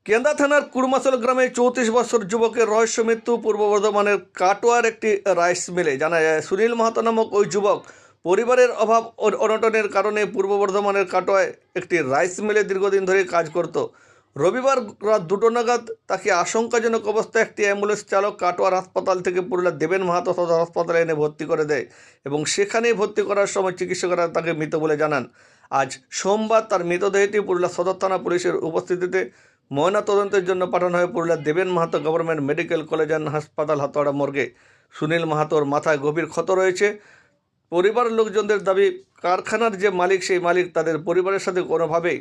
কেন্দা থানার কুড়মাসল গ্রামে 34 বছর যুবকের রহস্য মৃত্যু। পূর্ব বর্ধমানের কাটোয়ার একটি রাইস মিলে জানা যায় সুনীল মাহাতো নামক ওই যুবক পরিবারের অভাব ও অনটনের কারণে পূর্ব বর্ধমানের কাটোয়ায় একটি রাইস মিলে দীর্ঘদিন ধরে কাজ করত। রবিবার রাত 2টো নাগাদ তাকে আশঙ্কাজনক অবস্থায় একটি অ্যাম্বুলেন্স চালক কাটোয়ার হাসপাতাল থেকে পুরুলিয়ার দেবেন মাহাতো সদর হাসপাতালে এনে ভর্তি করে দেয় এবং সেখানেই ভর্তি করার সময় চিকিৎসকরা তাকে মৃত বলে জানান। আজ সোমবার তার মৃতদেহটি পুরুলিয়া সদর থানা পুলিশের উপস্থিতিতে ময়নাতদন্তের জন্য পাঠানো হয় পুরুলিয়ার দেবেন Mahato government medical college and হাসপাতাল হাতোয়াড়া মর্গে। সুনীল মাহাতোর মাথায় গভীর ক্ষত রয়েছে। পরিবারের লোকজনদের দাবি, কারখানার যে মালিক সেই মালিক তাদের পরিবারের সাথে কোনোভাবেই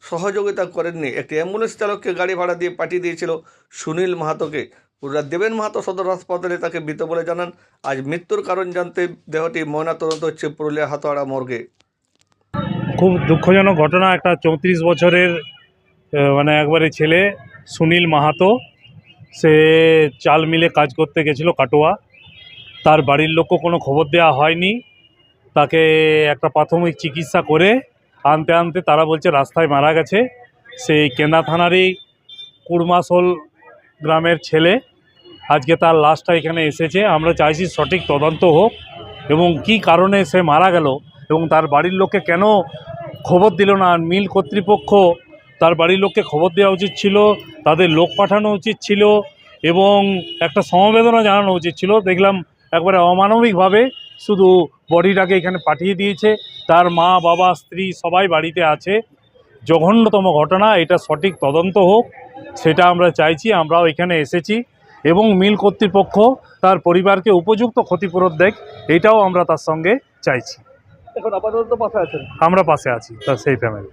সহযোগিতা করেননি। একটি অ্যাম্বুলেন্স চালককে গাড়ি ভাড়া দিয়ে পাঠিয়ে দিয়েছিল সুনীল মাহাতোকে। পুরুলিয়ার দেবেন মাহাতো সদর হাসপাতালে তাকে মৃত বলে জানান। আজ মৃত্যুর কারণ জানতে দেহটি ময়নাতদন্ত হচ্ছে পুরুলিয়া হাতোয়াড়া মর্গে। খুব দুঃখজনক ঘটনা। একটা 34 বছরের একবারে ছেলে সুনীল মাহাতো, সে চাল মিলে কাজ করতে গেছিলো কাটোয়া। তার বাড়ির লোকও কোনো খবর দেওয়া হয়নি। তাকে একটা প্রাথমিক চিকিৎসা করে আনতে আনতে তারা বলছে রাস্তায় মারা গেছে। সেই কেন্দা থানারই কুড়মাসল গ্রামের ছেলে। আজকে তার লাশটা এখানে এসেছে। আমরা চাইছি সঠিক তদন্ত হোক এবং কী কারণে সে মারা গেল এবং তার বাড়ির লোককে কেন খবর দিল না। মিল কর্তৃপক্ষ তার বাড়ির লোককে খবর দেওয়া উচিত ছিল, তাদের লোক পাঠানো উচিত ছিল এবং একটা সমবেদনা জানানো উচিত ছিল। দেখলাম একবারে অমানবিকভাবে শুধু বডিটাকে এখানে পাঠিয়ে দিয়েছে। তার মা বাবা স্ত্রী সবাই বাড়িতে আছে। জঘন্যতম ঘটনা। এটা সঠিক তদন্ত হোক, সেটা আমরা চাইছি। আমরাও এখানে এসেছি এবং মিল কর্তৃপক্ষ তার পরিবারকে উপযুক্ত ক্ষতিপূরণ দেখ, এটাও আমরা তার সঙ্গে চাইছি। এখন আপাতত পাশে আছেন? আমরা পাশে আছি তার সেই ফ্যামিলি।